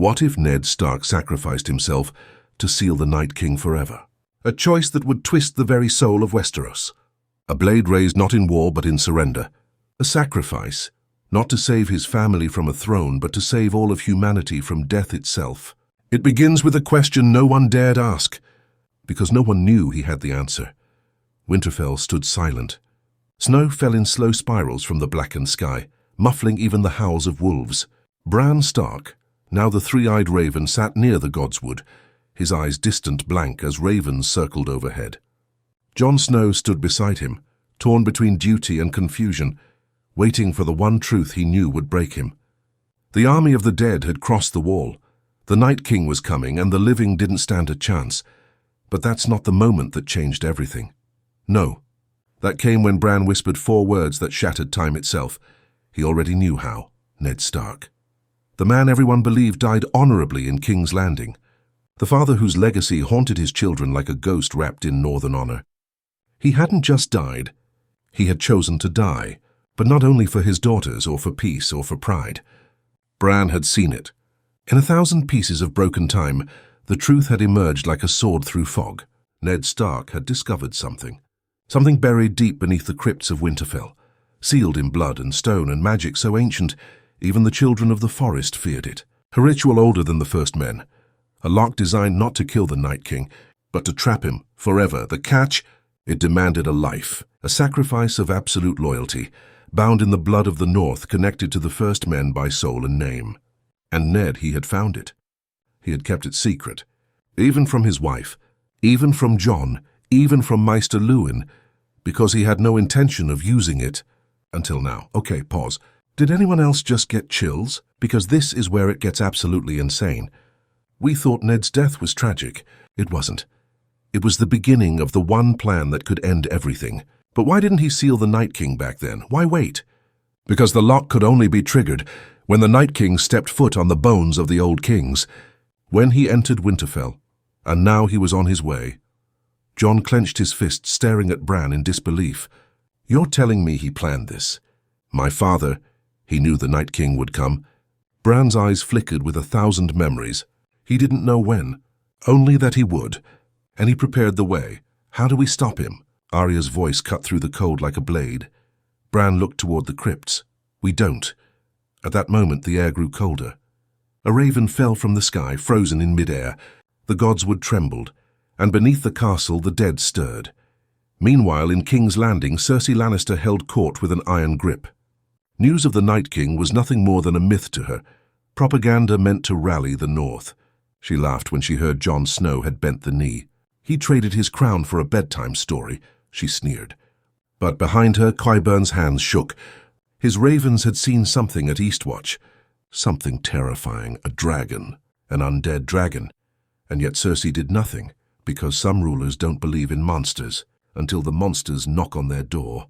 What if Ned Stark sacrificed himself to seal the Night King forever? A choice that would twist the very soul of Westeros. A blade raised not in war but in surrender. A sacrifice, not to save his family from a throne, but to save all of humanity from death itself. It begins with a question no one dared ask, because no one knew he had the answer. Winterfell stood silent. Snow fell in slow spirals from the blackened sky, muffling even the howls of wolves. Bran Stark, now the three-eyed raven, sat near the godswood, his eyes distant blank as ravens circled overhead. Jon Snow stood beside him, torn between duty and confusion, waiting for the one truth he knew would break him. The army of the dead had crossed the wall. The Night King was coming, and the living didn't stand a chance. But that's not the moment that changed everything. No. That came when Bran whispered 4 words that shattered time itself. He already knew how. Ned Stark. The man everyone believed died honorably in King's Landing. The father whose legacy haunted his children like a ghost wrapped in northern honor. He hadn't just died. He had chosen to die, but not only for his daughters or for peace or for pride. Bran had seen it. In 1,000 pieces of broken time, the truth had emerged like a sword through fog. Ned Stark had discovered something. Something buried deep beneath the crypts of Winterfell, sealed in blood and stone and magic so ancient, even the children of the forest feared it. A ritual older than the first men. A lock designed not to kill the Night King, but to trap him forever. The catch? It demanded a life, a sacrifice of absolute loyalty, bound in the blood of the North, connected to the first men by soul and name. And Ned, he had found it. He had kept it secret, even from his wife, even from Jon, even from Maester Luwin, because he had no intention of using it until now. Okay, pause. Did anyone else just get chills? Because this is where it gets absolutely insane. We thought Ned's death was tragic. It wasn't. It was the beginning of the one plan that could end everything. But why didn't he seal the Night King back then? Why wait? Because the lock could only be triggered when the Night King stepped foot on the bones of the old kings. When he entered Winterfell, and now he was on his way. Jon clenched his fist, staring at Bran in disbelief. You're telling me he planned this? My father, he knew the Night King would come. Bran's eyes flickered with 1,000 memories. He didn't know when, only that he would. And he prepared the way. How do we stop him? Arya's voice cut through the cold like a blade. Bran looked toward the crypts. We don't. At that moment, the air grew colder. A raven fell from the sky, frozen in midair. The godswood trembled, and beneath the castle the dead stirred. Meanwhile, in King's Landing, Cersei Lannister held court with an iron grip. News of the Night King was nothing more than a myth to her, propaganda meant to rally the North. She laughed when she heard Jon Snow had bent the knee. He traded his crown for a bedtime story, she sneered. But behind her, Qyburn's hands shook. His ravens had seen something at Eastwatch. Something terrifying, a dragon, an undead dragon. And yet Cersei did nothing, because some rulers don't believe in monsters until the monsters knock on their door.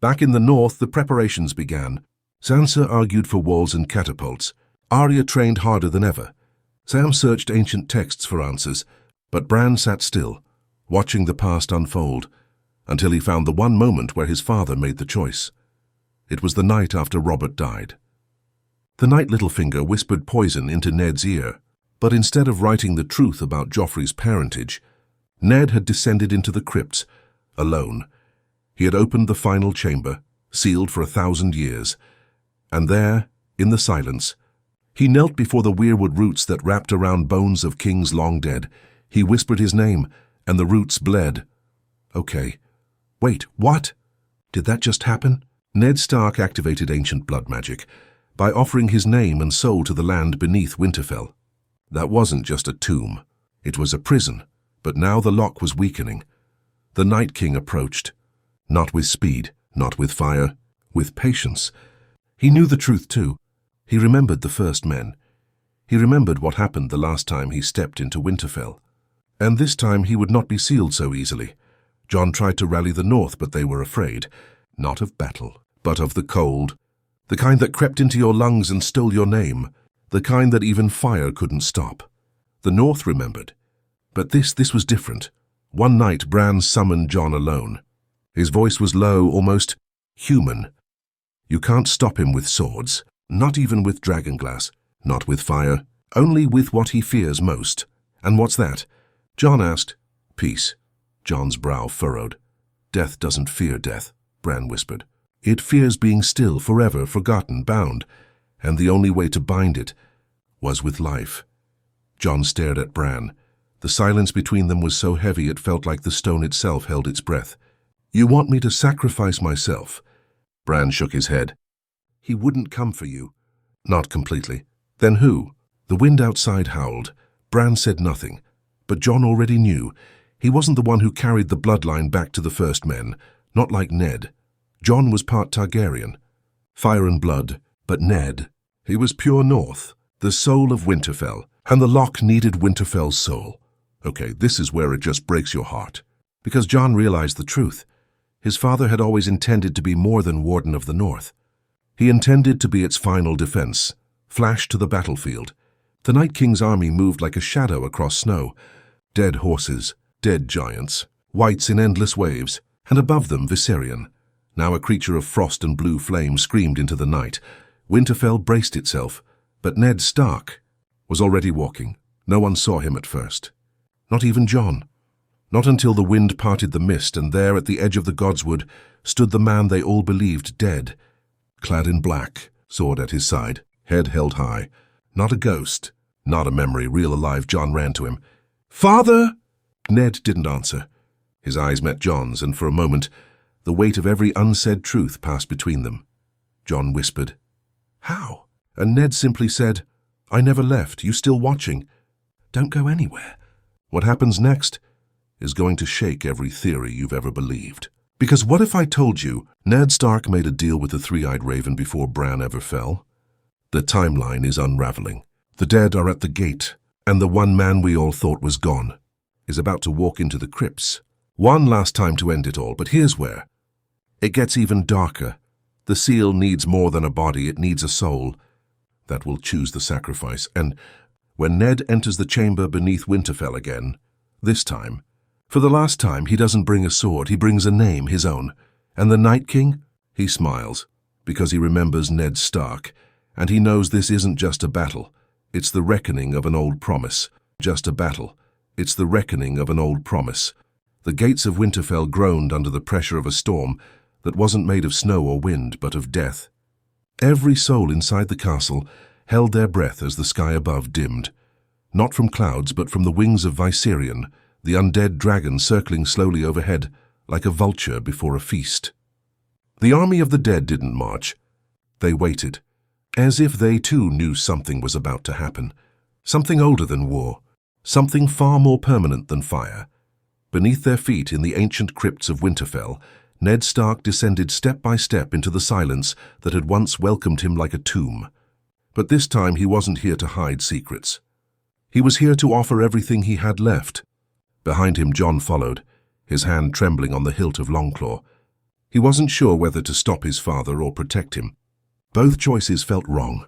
Back in the north, the preparations began. Sansa argued for walls and catapults. Arya trained harder than ever. Sam searched ancient texts for answers, but Bran sat still, watching the past unfold, until he found the one moment where his father made the choice. It was the night after Robert died. The Night Littlefinger whispered poison into Ned's ear, but instead of writing the truth about Joffrey's parentage, Ned had descended into the crypts, alone. He had opened the final chamber, sealed for 1,000 years, and there, in the silence, he knelt before the weirwood roots that wrapped around bones of kings long dead. He whispered his name, and the roots bled. Okay. Wait, what? Did that just happen? Ned Stark activated ancient blood magic by offering his name and soul to the land beneath Winterfell. That wasn't just a tomb. It was a prison, but now the lock was weakening. The Night King approached, not with speed, not with fire, with patience. He knew the truth too. He remembered the first men. He remembered what happened the last time he stepped into Winterfell. And this time he would not be sealed so easily. Jon tried to rally the North, but they were afraid, not of battle, but of the cold, the kind that crept into your lungs and stole your name, the kind that even fire couldn't stop. The North remembered. But this was different. One night Bran summoned Jon alone. His voice was low, almost human. You can't stop him with swords, not even with dragonglass, not with fire, Only with what he fears most. And what's that? Jon asked. Peace. Jon's brow furrowed. Death doesn't fear death, Bran whispered. It fears being still, forever, forgotten, bound. And the only way to bind it was with life. Jon stared at Bran. The silence between them was so heavy it felt like the stone itself held its breath. You want me to sacrifice myself? Bran shook his head. He wouldn't come for you. Not completely. Then who? The wind outside howled. Bran said nothing. But Jon already knew. He wasn't the one who carried the bloodline back to the First Men. Not like Ned. Jon was part Targaryen. Fire and blood. But Ned, he was pure North. The soul of Winterfell. And the lock needed Winterfell's soul. Okay, this is where it just breaks your heart. Because Jon realized the truth. His father had always intended to be more than Warden of the North. He intended to be its final defense, flash to the battlefield. The Night King's army moved like a shadow across snow. Dead horses, dead giants, whites in endless waves, and above them Viserion. Now a creature of frost and blue flame screamed into the night. Winterfell braced itself, but Ned Stark was already walking. No one saw him at first. Not even Jon. Not until the wind parted the mist, and there at the edge of the Godswood stood the man they all believed dead. Clad in black, sword at his side, head held high. Not a ghost, not a memory, real alive. Jon ran to him. Father! Ned didn't answer. His eyes met Jon's, and for a moment, the weight of every unsaid truth passed between them. Jon whispered, How? And Ned simply said, I never left. You still watching? Don't go anywhere. What happens next is going to shake every theory you've ever believed. Because what if I told you Ned Stark made a deal with the three-eyed raven before Bran ever fell? The timeline is unraveling. The dead are at the gate, and the one man we all thought was gone is about to walk into the crypts. One last time to end it all, but here's where. It gets even darker. The seal needs more than a body, it needs a soul that will choose the sacrifice. And when Ned enters the chamber beneath Winterfell again, this time, for the last time, he doesn't bring a sword, he brings a name, his own. And the Night King? He smiles, because he remembers Ned Stark, and he knows this isn't just a battle. It's the reckoning of an old promise. Just a battle. It's the reckoning of an old promise. The gates of Winterfell groaned under the pressure of a storm that wasn't made of snow or wind, but of death. Every soul inside the castle held their breath as the sky above dimmed. Not from clouds, but from the wings of Viserion, the undead dragon circling slowly overhead, like a vulture before a feast. The army of the dead didn't march. They waited, as if they too knew something was about to happen. Something older than war, something far more permanent than fire. Beneath their feet in the ancient crypts of Winterfell, Ned Stark descended step by step into the silence that had once welcomed him like a tomb. But this time he wasn't here to hide secrets. He was here to offer everything he had left. Behind him Jon followed, his hand trembling on the hilt of Longclaw. He wasn't sure whether to stop his father or protect him. Both choices felt wrong.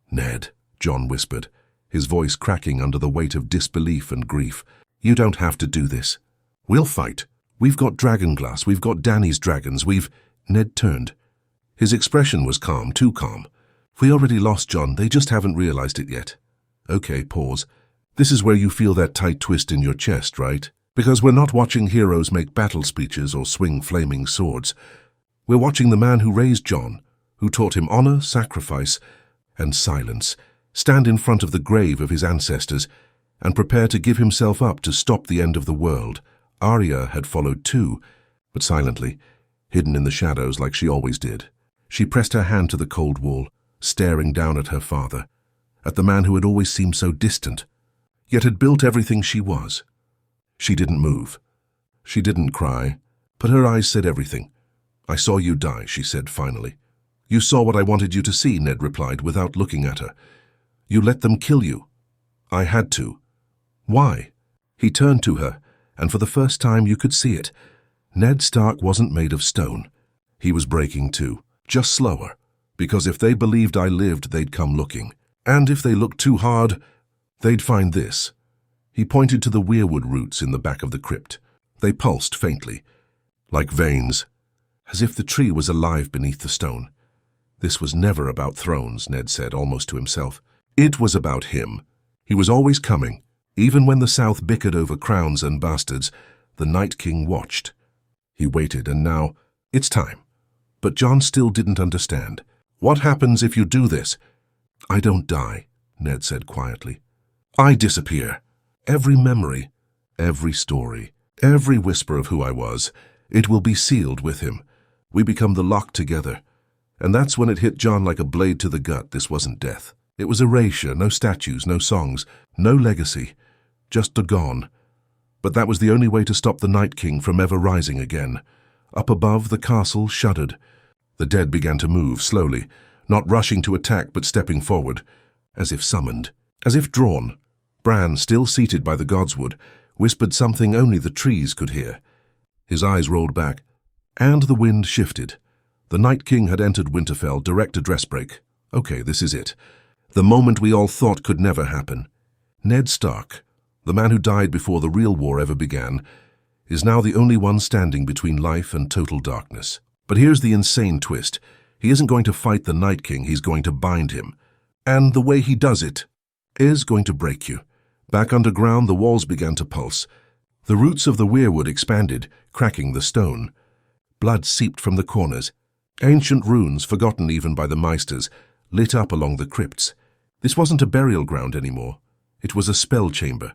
Ned, Jon whispered, his voice cracking under the weight of disbelief and grief. You don't have to do this. We'll fight. We've got dragonglass, we've got Dany's dragons, Ned turned. His expression was calm, too calm. We already lost, Jon, they just haven't realized it yet. Okay, pause. This is where you feel that tight twist in your chest, right? Because we're not watching heroes make battle speeches or swing flaming swords. We're watching the man who raised Jon, who taught him honor, sacrifice, and silence, stand in front of the grave of his ancestors and prepare to give himself up to stop the end of the world. Arya had followed too, but silently, hidden in the shadows like she always did. She pressed her hand to the cold wall, staring down at her father, at the man who had always seemed so distant, yet had built everything she was. She didn't move. She didn't cry, but her eyes said everything. I saw you die, she said finally. You saw what I wanted you to see, Ned replied without looking at her. You let them kill you. I had to. Why? He turned to her, and for the first time you could see it. Ned Stark wasn't made of stone. He was breaking too, just slower, because if they believed I lived, they'd come looking. And if they looked too hard, they'd find this. He pointed to the weirwood roots in the back of the crypt. They pulsed faintly, like veins, as if the tree was alive beneath the stone. This was never about thrones, Ned said, almost to himself. It was about him, He was always coming. Even when the South bickered over crowns and bastards, the Night King watched. He waited, and now, it's time. But Jon still didn't understand. What happens if you do this? I don't die, Ned said quietly. I disappear. Every memory, every story, every whisper of who I was, it will be sealed with him. We become the lock together. And that's when it hit Jon like a blade to the gut. This wasn't death. It was erasure, no statues, no songs, no legacy, just a gone. But that was the only way to stop the Night King from ever rising again. Up above, the castle shuddered. The dead began to move slowly, not rushing to attack but stepping forward, as if summoned, as if drawn. Bran, still seated by the godswood, whispered something only the trees could hear. His eyes rolled back, and the wind shifted. The Night King had entered Winterfell, direct address break. Okay, this is it. The moment we all thought could never happen. Ned Stark, the man who died before the real war ever began, is now the only one standing between life and total darkness. But here's the insane twist. He isn't going to fight the Night King, he's going to bind him. And the way he does it is going to break you. Back underground, the walls began to pulse. The roots of the weirwood expanded, cracking the stone. Blood seeped from the corners. Ancient runes, forgotten even by the Meisters, lit up along the crypts. This wasn't a burial ground anymore. It was a spell chamber.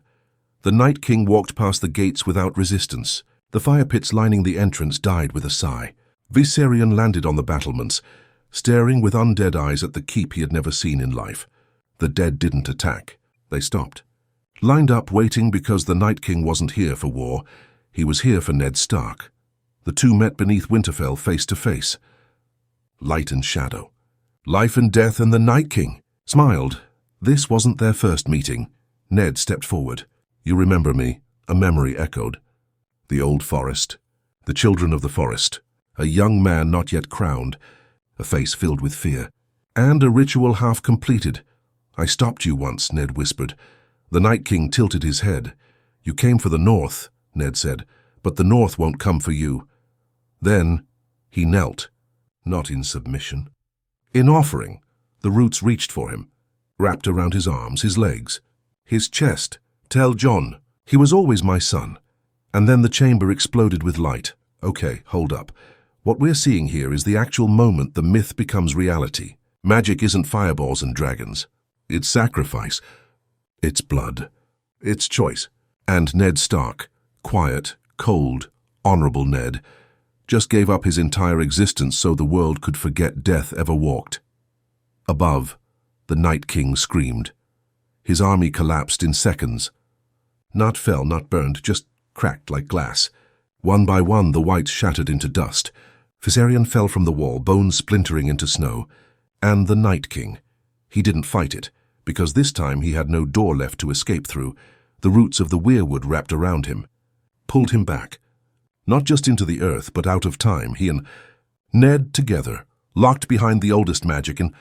The Night King walked past the gates without resistance. The fire pits lining the entrance died with a sigh. Viserion landed on the battlements, staring with undead eyes at the keep he had never seen in life. The dead didn't attack. They stopped. Lined up waiting because the Night King wasn't here for war. He was here for Ned Stark. The two met beneath Winterfell face to face. Light and shadow. Life and death and the Night King. Smiled. This wasn't their first meeting. Ned stepped forward. You remember me? A memory echoed. The old forest. The children of the forest. A young man not yet crowned. A face filled with fear. And a ritual half completed. I stopped you once, Ned whispered. The Night King tilted his head. You came for the North, Ned said, but the North won't come for you. Then he knelt. Not in submission. In offering, the roots reached for him, wrapped around his arms, his legs, his chest. Tell Jon, he was always my son. And then the chamber exploded with light. Okay, hold up. What we're seeing here is the actual moment the myth becomes reality. Magic isn't fireballs and dragons. It's sacrifice. It's blood. It's choice. And Ned Stark, quiet, cold, honorable Ned, just gave up his entire existence so the world could forget death ever walked. Above, the Night King screamed. His army collapsed in seconds. Not fell, not burned, just cracked like glass. One by one, the whites shattered into dust. Viserion fell from the wall, bones splintering into snow. And the Night King. He didn't fight it, because this time he had no door left to escape through. The roots of the weirwood wrapped around him, pulled him back. Not just into the earth, but out of time. He and Ned together, locked behind the oldest magic, and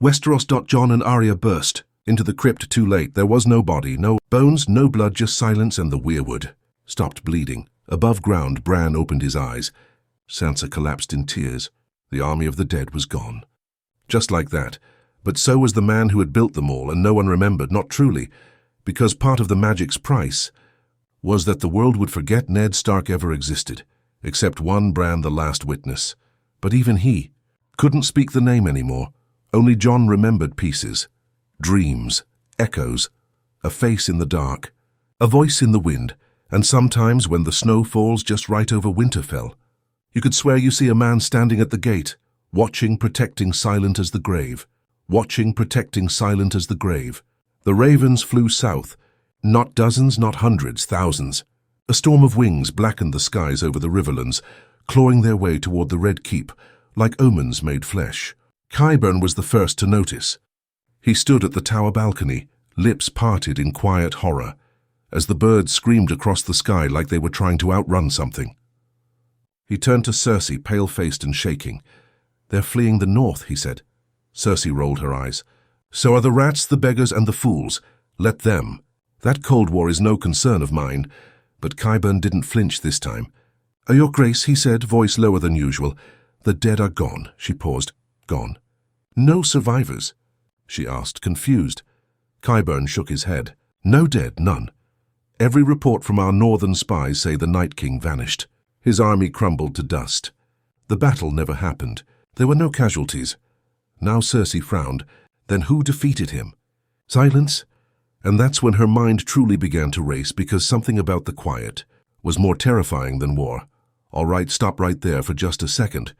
Westeros. Jon and Arya burst into the crypt too late. There was no body, no bones, no blood, just silence, and the weirwood stopped bleeding. Above ground, Bran opened his eyes. Sansa collapsed in tears. The army of the dead was gone. Just like that. But so was the man who had built them all, and no one remembered, not truly, because part of the magic's price was that the world would forget Ned Stark ever existed, except one Bran, the last witness. But even he couldn't speak the name anymore. Only Jon remembered pieces, dreams, echoes, a face in the dark, a voice in the wind, and sometimes when the snow falls just right over Winterfell, you could swear you see a man standing at the gate, watching, protecting, silent as the grave, watching, protecting, silent as the grave. The ravens flew south, not dozens, not hundreds, thousands. A storm of wings blackened the skies over the riverlands, clawing their way toward the Red Keep, like omens made flesh. Qyburn was the first to notice. He stood at the tower balcony, lips parted in quiet horror, as the birds screamed across the sky like they were trying to outrun something. He turned to Cersei, pale-faced and shaking. "They're fleeing the north," he said. Cersei rolled her eyes. "So are the rats, the beggars, and the fools. Let them. That Cold War is no concern of mine." But Qyburn didn't flinch this time. "Your Grace," he said, voice lower than usual. "The dead are gone." She paused. "Gone." "No survivors?" she asked, confused. Qyburn shook his head. No dead, none. Every report from our northern spies say the Night King vanished. His army crumbled to dust. The battle never happened. There were no casualties. Now Cersei frowned. Then who defeated him? Silence? And that's when her mind truly began to race, because something about the quiet was more terrifying than war. All right, stop right there for just a second.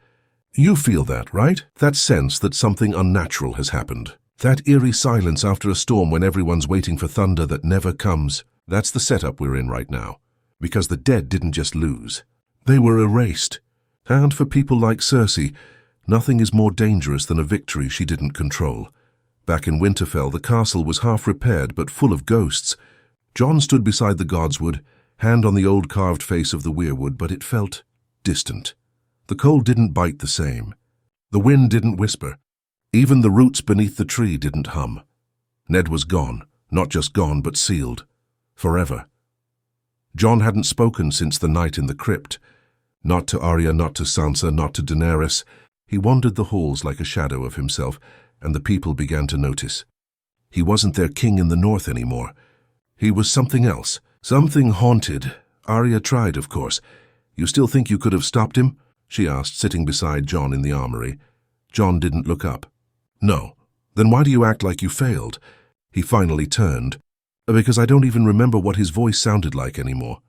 You feel that, right? That sense that something unnatural has happened. That eerie silence after a storm when everyone's waiting for thunder that never comes. That's the setup we're in right now. Because the dead didn't just lose. They were erased. And for people like Cersei, nothing is more dangerous than a victory she didn't control. Back in Winterfell, the castle was half repaired but full of ghosts. Jon stood beside the godswood, hand on the old carved face of the weirwood, but it felt distant. The cold didn't bite the same. The wind didn't whisper. Even the roots beneath the tree didn't hum. Ned was gone, not just gone, but sealed. Forever. Jon hadn't spoken since the night in the crypt. Not to Arya, not to Sansa, not to Daenerys. He wandered the halls like a shadow of himself, and the people began to notice. He wasn't their king in the north anymore. He was something else, something haunted. Arya tried, of course. You still think you could have stopped him? She asked, sitting beside Jon in the armory. Jon didn't look up. No. Then why do you act like you failed? He finally turned. Because I don't even remember what his voice sounded like anymore.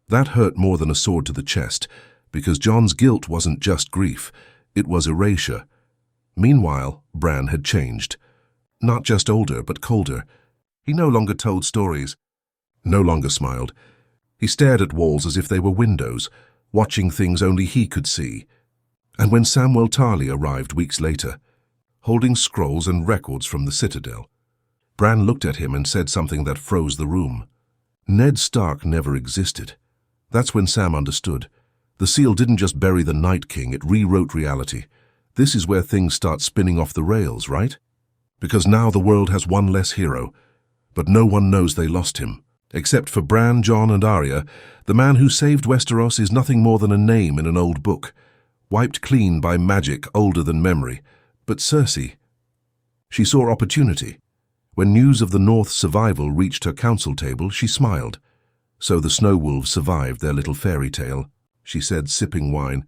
That hurt more than a sword to the chest, because Jon's guilt wasn't just grief, it was erasure. Meanwhile, Bran had changed. Not just older, but colder. He no longer told stories, no longer smiled. He stared at walls as if they were windows, watching things only he could see. And when Samwell Tarly arrived weeks later, holding scrolls and records from the Citadel, Bran looked at him and said something that froze the room. Ned Stark never existed. That's when Sam understood. The seal didn't just bury the Night King, it rewrote reality. This is where things start spinning off the rails, right? Because now the world has one less hero, but no one knows they lost him. Except for Bran, Jon, and Arya, the man who saved Westeros is nothing more than a name in an old book, wiped clean by magic older than memory. But Cersei, she saw opportunity. When news of the North's survival reached her council table, she smiled. So the Snow Wolves survived their little fairy tale, she said, sipping wine.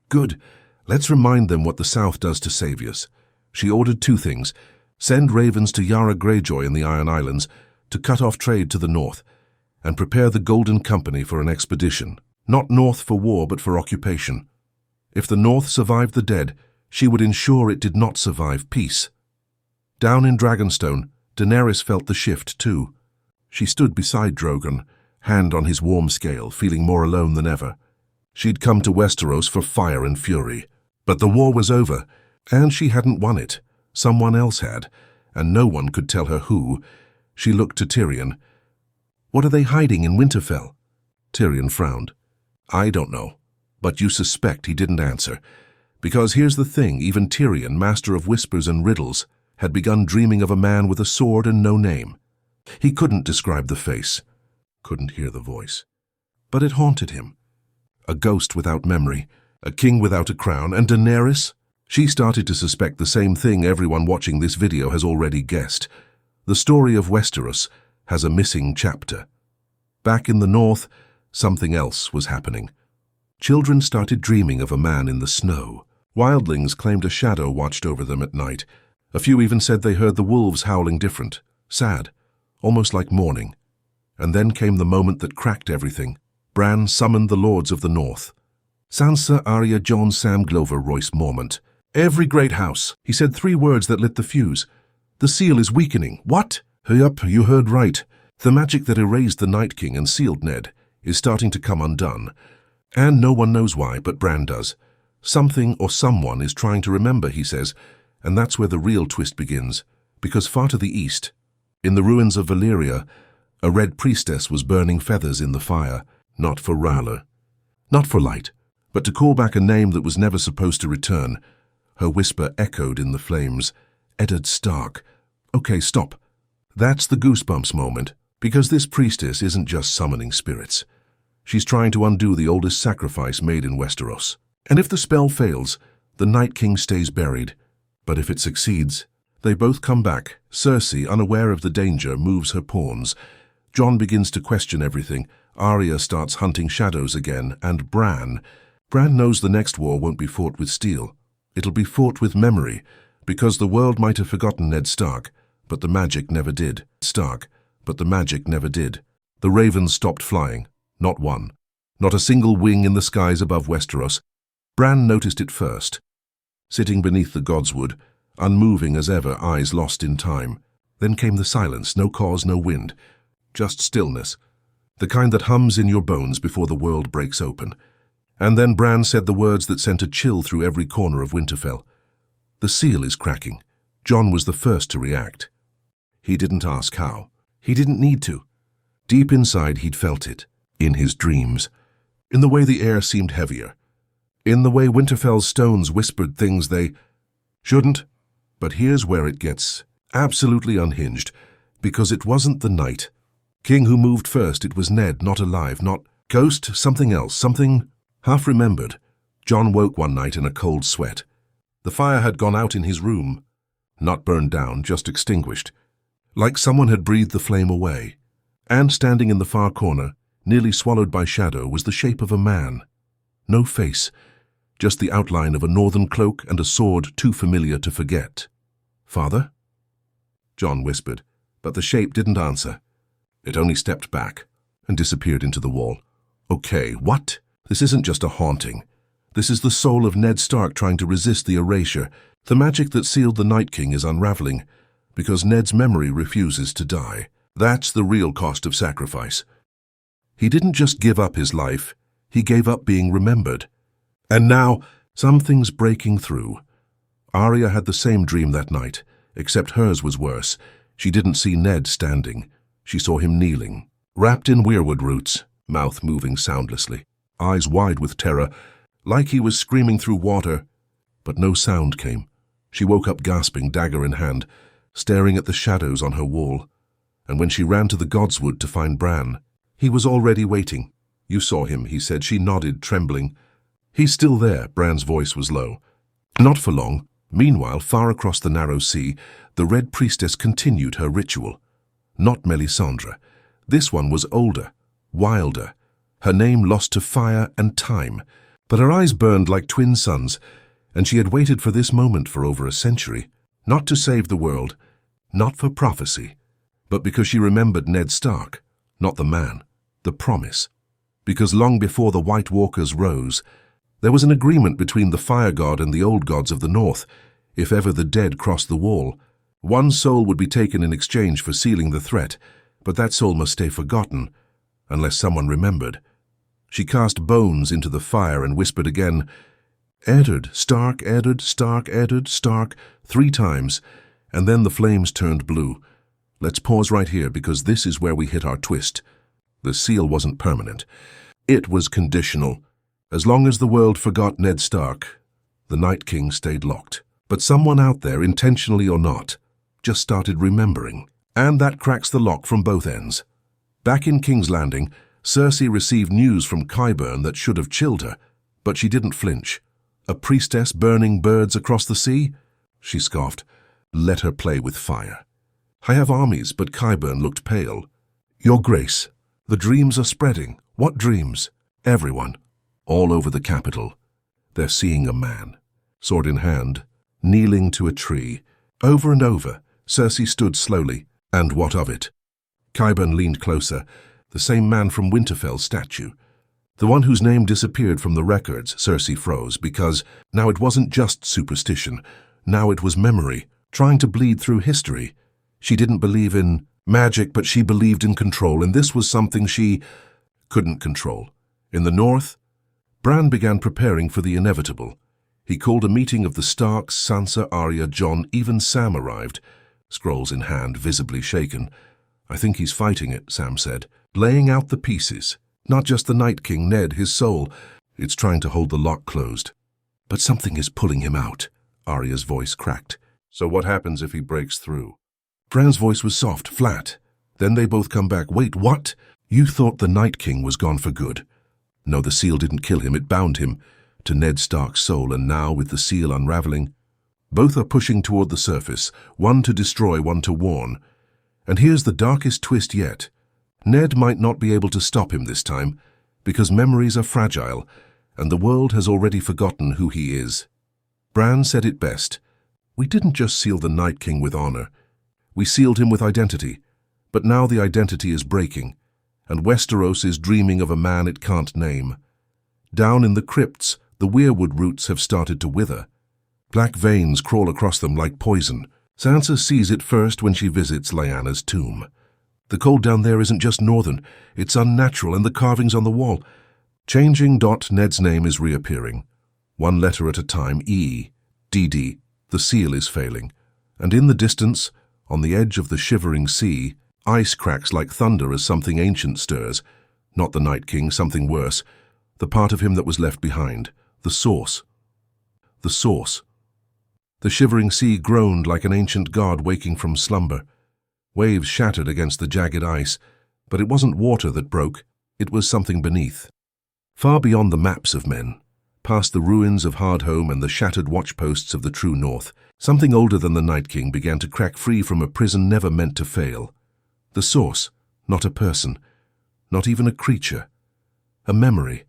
Good. Let's remind them what the South does to saviors. She ordered 2 things. Send ravens to Yara Greyjoy in the Iron Islands to cut off trade to the north, and prepare the Golden Company for an expedition. Not north for war, but for occupation. If the North survived the dead, she would ensure it did not survive peace. Down in Dragonstone, Daenerys felt the shift too. She stood beside Drogon, hand on his warm scale, feeling more alone than ever. She'd come to Westeros for fire and fury. But the war was over, and she hadn't won it. Someone else had, and no one could tell her who. She looked to Tyrion. What are they hiding in Winterfell? Tyrion frowned. I don't know, but you suspect he didn't answer. Because here's the thing, even Tyrion, master of whispers and riddles, had begun dreaming of a man with a sword and no name. He couldn't describe the face, couldn't hear the voice. But it haunted him. A ghost without memory, a king without a crown, and Daenerys? She started to suspect the same thing everyone watching this video has already guessed. The story of Westeros has a missing chapter. Back in the north, something else was happening. Children started dreaming of a man in the snow. Wildlings claimed a shadow watched over them at night. A few even said they heard the wolves howling different, sad, almost like mourning. And then came the moment that cracked everything. Bran summoned the Lords of the North. Sansa, Arya, Jon, Sam, Glover, Royce, Mormont. Every great house. He said 3 words that lit the fuse. The seal is weakening. What? Yup, you heard right. The magic that erased the Night King and sealed Ned is starting to come undone. And no one knows why, but Bran does. Something or someone is trying to remember, he says, and that's where the real twist begins. Because far to the east, in the ruins of Valyria, a red priestess was burning feathers in the fire, not for R'hllor, not for light, but to call back a name that was never supposed to return. Her whisper echoed in the flames. Eddard Stark. Okay, stop. That's the goosebumps moment, because this priestess isn't just summoning spirits. She's trying to undo the oldest sacrifice made in Westeros. And if the spell fails, the Night King stays buried. But if it succeeds, They both come back. Cersei, unaware of the danger, moves her pawns. Jon begins to question everything. Arya starts hunting shadows again, and Bran knows the next war won't be fought with steel. It'll be fought with memory, because the world might have forgotten Ned Stark, but the magic never did. The ravens stopped flying. Not one. Not a single wing in the skies above Westeros. Bran noticed it first. Sitting beneath the godswood, unmoving as ever, eyes lost in time. Then came the silence, no cause, no wind. Just stillness. The kind that hums in your bones before the world breaks open. And then Bran said the words that sent a chill through every corner of Winterfell. The seal is cracking. Jon was the first to react. He didn't ask how. He didn't need to. Deep inside he'd felt it. In his dreams. In the way the air seemed heavier. In the way Winterfell's stones whispered things they shouldn't. But here's where it gets absolutely unhinged. Because it wasn't the night king who moved first. It was Ned, not alive, not ghost, something else, something half-remembered. Jon woke one night in a cold sweat. The fire had gone out in his room. Not burned down, just extinguished. Like someone had breathed the flame away. And standing in the far corner, nearly swallowed by shadow, was the shape of a man. No face, just the outline of a northern cloak and a sword too familiar to forget. "Father?" Jon whispered, but the shape didn't answer. It only stepped back and disappeared into the wall. Okay, what? This isn't just a haunting. This is the soul of Ned Stark trying to resist the erasure. The magic that sealed the Night King is unraveling, because Ned's memory refuses to die. That's the real cost of sacrifice. He didn't just give up his life, he gave up being remembered. And now, something's breaking through. Arya had the same dream that night, except hers was worse. She didn't see Ned standing. She saw him kneeling, wrapped in weirwood roots, mouth moving soundlessly, eyes wide with terror, like he was screaming through water. But no sound came. She woke up gasping, dagger in hand, staring at the shadows on her wall. And when she ran to the godswood to find Bran, he was already waiting. "You saw him," he said. She nodded, trembling. "He's still there," Bran's voice was low. Not for long. Meanwhile, far across the narrow sea, the Red Priestess continued her ritual. Not Melisandre. This one was older, wilder, her name lost to fire and time. But her eyes burned like twin suns, and she had waited for this moment for over a century. Not to save the world, not for prophecy, but because she remembered Ned Stark, not the man, the promise. Because long before the White Walkers rose, there was an agreement between the fire god and the old gods of the north. If ever the dead crossed the wall, one soul would be taken in exchange for sealing the threat, but that soul must stay forgotten, unless someone remembered. She cast bones into the fire and whispered again, "Eddard, Stark, Eddard, Stark, Eddard, Stark," 3 times, and then the flames turned blue. Let's pause right here, because this is where we hit our twist. The seal wasn't permanent. It was conditional. As long as the world forgot Ned Stark, the Night King stayed locked. But someone out there, intentionally or not, just started remembering. And that cracks the lock from both ends. Back in King's Landing, Cersei received news from Qyburn that should have chilled her, but she didn't flinch. A priestess burning birds across the sea? She scoffed. Let her play with fire. I have armies, but Qyburn looked pale. Your Grace, the dreams are spreading. What dreams? Everyone. All over the capital. They're seeing a man, sword in hand, kneeling to a tree. Over and over, Cersei stood slowly. And what of it? Qyburn leaned closer. The same man from Winterfell's statue. The one whose name disappeared from the records. Cersei froze, because now it wasn't just superstition. Now it was memory, trying to bleed through history. She didn't believe in magic, but she believed in control, and this was something she couldn't control. In the north, Bran began preparing for the inevitable. He called a meeting of the Starks, Sansa, Arya, Jon, even Sam arrived, scrolls in hand, visibly shaken. I think he's fighting it, Sam said, laying out the pieces. Not just the Night King, Ned, his soul. It's trying to hold the lock closed. But something is pulling him out. Arya's voice cracked. So what happens if he breaks through? Bran's voice was soft, flat. Then they both come back. Wait, what? You thought the Night King was gone for good. No, the seal didn't kill him, it bound him to Ned Stark's soul, and now, with the seal unraveling, Both are pushing toward the surface, one to destroy, one to warn. And here's the darkest twist yet. Ned might not be able to stop him this time, because memories are fragile, and the world has already forgotten who he is. Bran said it best. We didn't just seal the Night King with honor. We sealed him with identity. But now the identity is breaking, and Westeros is dreaming of a man it can't name. Down in the crypts, the weirwood roots have started to wither. Black veins crawl across them like poison. Sansa sees it first when she visits Lyanna's tomb. The cold down there isn't just northern, it's unnatural, and the carvings on the wall. Changing. Ned's name is reappearing. One letter at a time, E, DD. The seal is failing. And in the distance, on the edge of the shivering sea, ice cracks like thunder as something ancient stirs. Not the Night King, something worse. The part of him that was left behind. The source. The source. The shivering sea groaned like an ancient god waking from slumber. Waves shattered against the jagged ice, but it wasn't water that broke, it was something beneath. Far beyond the maps of men, past the ruins of Hardhome and the shattered watchposts of the true north, something older than the Night King began to crack free from a prison never meant to fail. The source, not a person, not even a creature. A memory,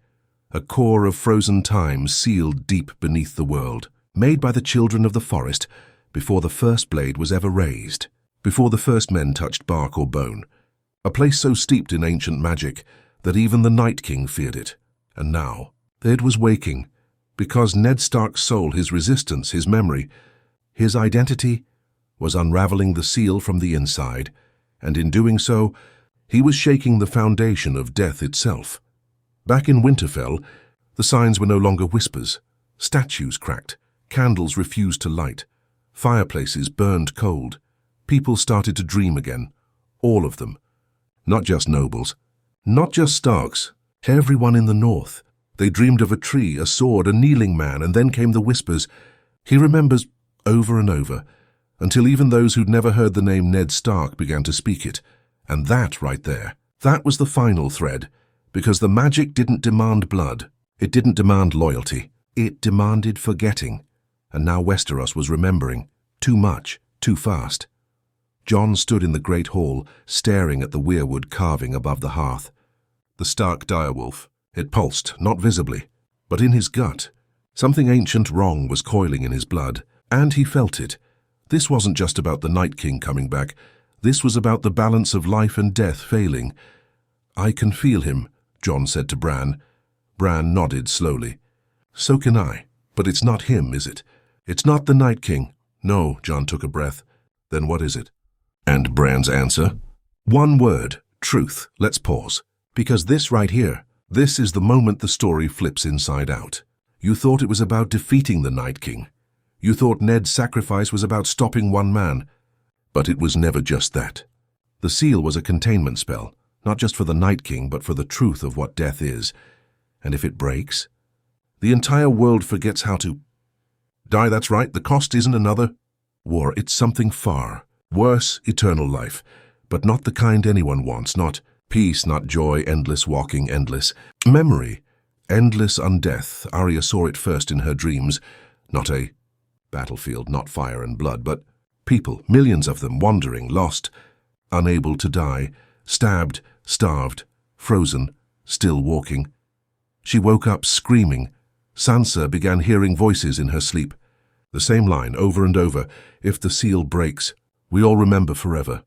a core of frozen time sealed deep beneath the world, made by the children of the forest before the first blade was ever raised, before the first men touched bark or bone. A place so steeped in ancient magic that even the Night King feared it. And now, it was waking, because Ned Stark's soul, his resistance, his memory, his identity, was unraveling the seal from the inside, and in doing so, he was shaking the foundation of death itself. Back in Winterfell, the signs were no longer whispers. Statues cracked, candles refused to light, fireplaces burned cold. People started to dream again, all of them. Not just nobles, not just Starks, everyone in the north. They dreamed of a tree, a sword, a kneeling man, and then came the whispers. He remembers over and over, until even those who'd never heard the name Ned Stark began to speak it. And that right there, that was the final thread, because the magic didn't demand blood. It didn't demand loyalty. It demanded forgetting. And now Westeros was remembering. Too much, too fast. Jon stood in the great hall, staring at the weirwood carving above the hearth. The Stark direwolf. It pulsed, not visibly, but in his gut. Something ancient wrong was coiling in his blood, and he felt it. This wasn't just about the Night King coming back. This was about the balance of life and death failing. "I can feel him," Jon said to Bran. Bran nodded slowly. "So can I. But it's not him, is it? It's not the Night King." "No," Jon took a breath. "Then what is it?" And Bran's answer? One word, truth. Let's pause. Because this right here, this is the moment the story flips inside out. You thought it was about defeating the Night King. You thought Ned's sacrifice was about stopping one man. But it was never just that. The seal was a containment spell, not just for the Night King, but for the truth of what death is. And if it breaks, the entire world forgets how to die. That's right, the cost isn't another war. It's something far worse, eternal life, but not the kind anyone wants, not peace, not joy, endless walking, endless memory, endless undeath. Arya saw it first in her dreams, not a battlefield, not fire and blood, but people, millions of them, wandering, lost, unable to die, stabbed, starved, frozen, still walking. She woke up screaming. Sansa began hearing voices in her sleep. The same line over and over, "If the seal breaks, we all remember forever."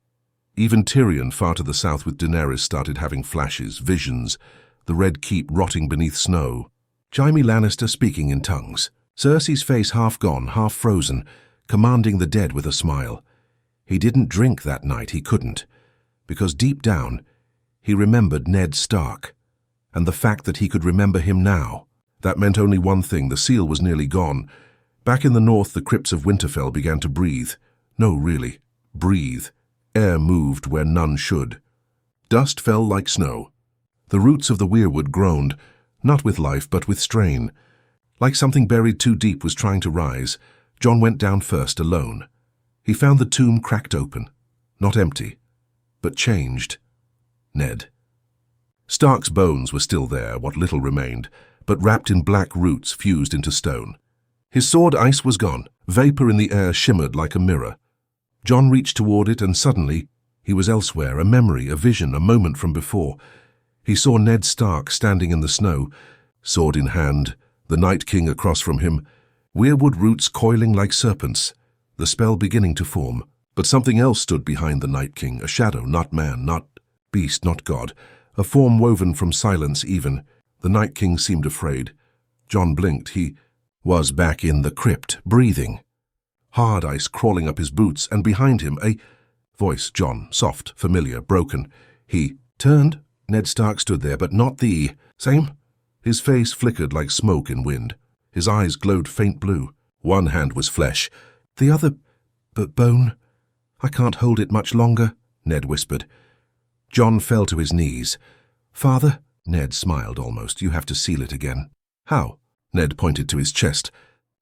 Even Tyrion, far to the south with Daenerys, started having flashes, visions, the Red Keep rotting beneath snow. Jaime Lannister speaking in tongues. Cersei's face half gone, half frozen, commanding the dead with a smile. He didn't drink that night, he couldn't, because deep down, he remembered Ned Stark, and the fact that he could remember him now. That meant only one thing: the seal was nearly gone. Back in the north, the crypts of Winterfell began to breathe. No, really, breathe. Air moved where none should. Dust fell like snow. The roots of the weirwood groaned, not with life but with strain. Like something buried too deep was trying to rise. Jon went down first, alone. He found the tomb cracked open. Not empty, but changed. Ned. Stark's bones were still there, what little remained, but wrapped in black roots fused into stone. His sword ice was gone. Vapor in the air shimmered like a mirror. Jon reached toward it, and suddenly he was elsewhere, a memory, a vision, a moment from before. He saw Ned Stark standing in the snow, sword in hand, the Night King across from him, weirwood roots coiling like serpents, the spell beginning to form. But something else stood behind the Night King, a shadow, not man, not beast, not god, a form woven from silence even. The Night King seemed afraid. Jon blinked. He was back in the crypt, breathing. Hard ice crawling up his boots, and behind him a voice, Jon, soft, familiar, broken. He turned. Ned Stark stood there, but not the same. His face flickered like smoke in wind. His eyes glowed faint blue. One hand was flesh, the other bone. "I can't hold it much longer," Ned whispered. Jon fell to his knees. "Father?" Ned smiled almost. "You have to seal it again." "How?" Ned pointed to his chest.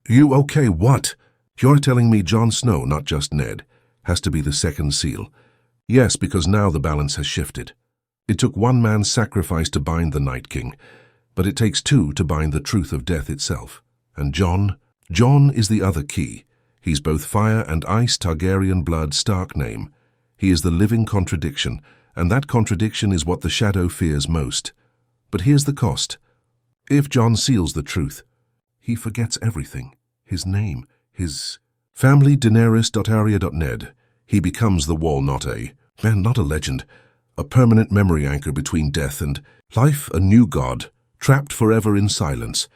"You okay? What?" "You're telling me Jon Snow, not just Ned, has to be the second seal?" "Yes, because now the balance has shifted. It took one man's sacrifice to bind the Night King, but it takes two to bind the truth of death itself. And Jon is the other key. He's both fire and ice, Targaryen blood, Stark name. He is the living contradiction, and that contradiction is what the Shadow fears most. But here's the cost. If Jon seals the truth, he forgets everything. His name, his family, Daenerys.Arya.Ned. He becomes the wall, not a legend, a permanent memory anchor between death and life, a new god, trapped forever in silence.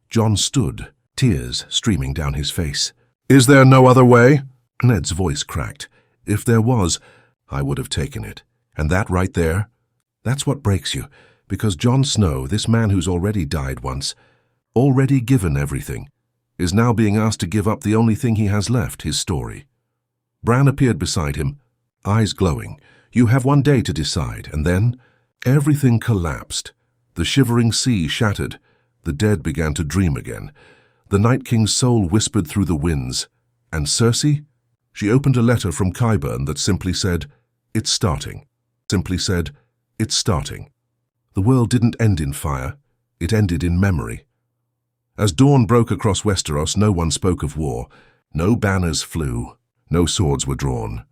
Jon stood, tears streaming down his face. "Is there no other way?" Ned's voice cracked. "If there was, I would have taken it. And that right there, that's what breaks you. Because Jon Snow, this man who's already died once, already given everything, is now being asked to give up the only thing he has left, his story." Bran appeared beside him, eyes glowing. "You have one day to decide." And then everything collapsed. The shivering sea shattered. The dead began to dream again. The Night King's soul whispered through the winds. And Cersei? She opened a letter from Qyburn that simply said, "It's starting." Simply said, "It's starting." The world didn't end in fire. It ended in memory. As dawn broke across Westeros, no one spoke of war. No banners flew. No swords were drawn.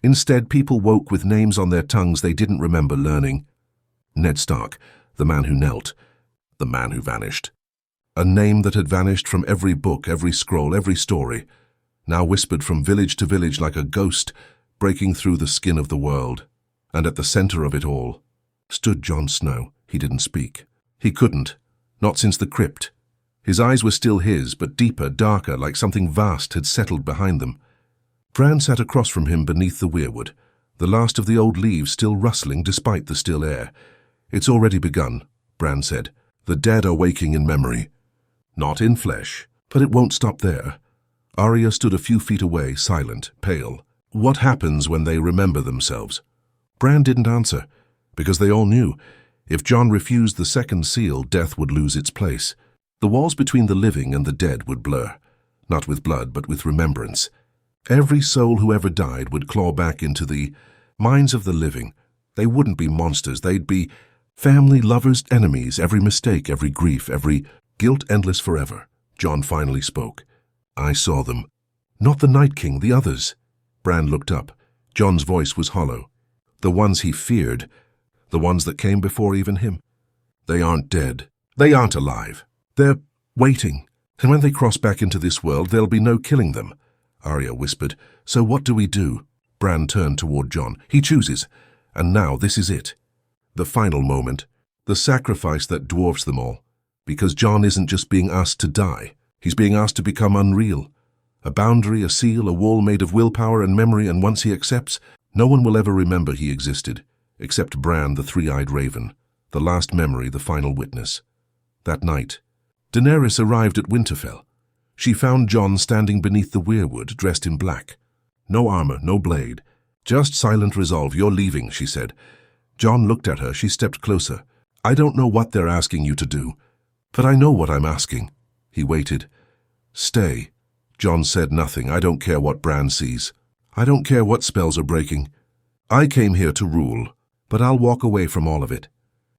Instead, people woke with names on their tongues they didn't remember learning. Ned Stark, the man who knelt, the man who vanished. A name that had vanished from every book, every scroll, every story, now whispered from village to village like a ghost, breaking through the skin of the world. And at the center of it all stood Jon Snow. He didn't speak. He couldn't, not since the crypt. His eyes were still his, but deeper, darker, like something vast had settled behind them. Bran sat across from him beneath the weirwood, the last of the old leaves still rustling despite the still air. "It's already begun," Bran said. "The dead are waking in memory. Not in flesh, but it won't stop there." Arya stood a few feet away, silent, pale. "What happens when they remember themselves?" Bran didn't answer, because they all knew. If Jon refused the second seal, death would lose its place. The walls between the living and the dead would blur, not with blood, but with remembrance. Every soul who ever died would claw back into the minds of the living. They wouldn't be monsters, they'd be family, lovers, enemies, every mistake, every grief, every guilt endless forever. Jon finally spoke. "I saw them." "Not the Night King, the others." Bran looked up. Jon's voice was hollow. "The ones he feared, the ones that came before even him. They aren't dead. They aren't alive. They're waiting. And when they cross back into this world, there'll be no killing them." Arya whispered. "So what do we do?" Bran turned toward Jon. "He chooses. And now this is it. The final moment. The sacrifice that dwarfs them all. Because Jon isn't just being asked to die. He's being asked to become unreal. A boundary, a seal, a wall made of willpower and memory, and once he accepts, no one will ever remember he existed, except Bran, the three-eyed raven, the last memory, the final witness. That night, Daenerys arrived at Winterfell. She found Jon standing beneath the weirwood, dressed in black. No armor, no blade. "Just silent resolve. You're leaving," she said. Jon looked at her. She stepped closer. "I don't know what they're asking you to do, but I know what I'm asking." He waited. "Stay." Jon said nothing. "I don't care what Bran sees. I don't care what spells are breaking. I came here to rule, but I'll walk away from all of it.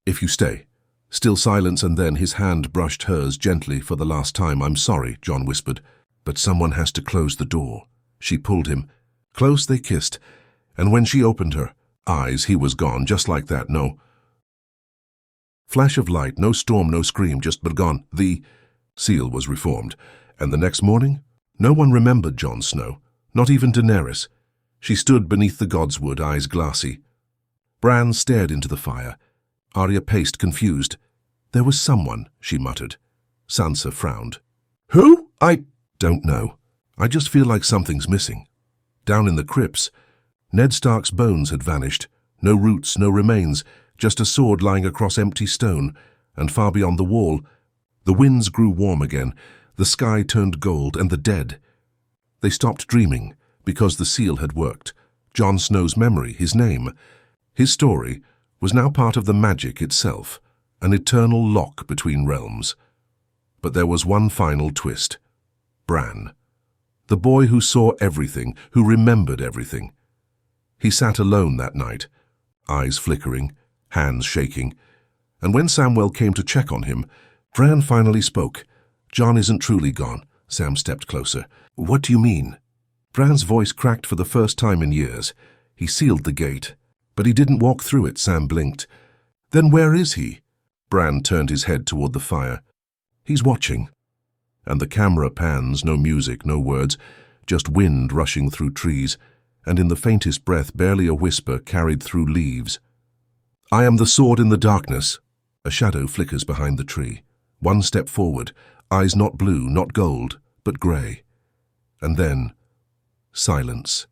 If you stay. Still silence, and then his hand brushed hers gently for the last time. "I'm sorry," John whispered, "but someone has to close the door." She pulled him. Close they kissed, and when she opened her eyes, he was gone, just like that. No flash of light, no storm, no scream, just but gone. The seal was reformed, and the next morning, no one remembered Jon Snow, not even Daenerys. She stood beneath the godswood, eyes glassy. Bran stared into the fire. Arya paced, confused. "There was someone," she muttered. Sansa frowned. "Who? I don't know. I just feel like something's missing." Down in the crypts, Ned Stark's bones had vanished. No roots, no remains, just a sword lying across empty stone, and far beyond the wall, the winds grew warm again, the sky turned gold, and the dead. They stopped dreaming, because the seal had worked. Jon Snow's memory, his name, his story, was now part of the magic itself, an eternal lock between realms. But there was one final twist. Bran. The boy who saw everything, who remembered everything. He sat alone that night, eyes flickering, hands shaking, and when Samwell came to check on him, Bran finally spoke. "Jon isn't truly gone." Sam stepped closer. "What do you mean?" Bran's voice cracked for the first time in years. "He sealed the gate, but he didn't walk through it." Sam blinked. "Then where is he?" Bran turned his head toward the fire. "He's watching." And the camera pans, no music, no words, just wind rushing through trees, and in the faintest breath barely a whisper carried through leaves. "I am the sword in the darkness." A shadow flickers behind the tree. One step forward, eyes not blue, not gold, but grey. And then silence.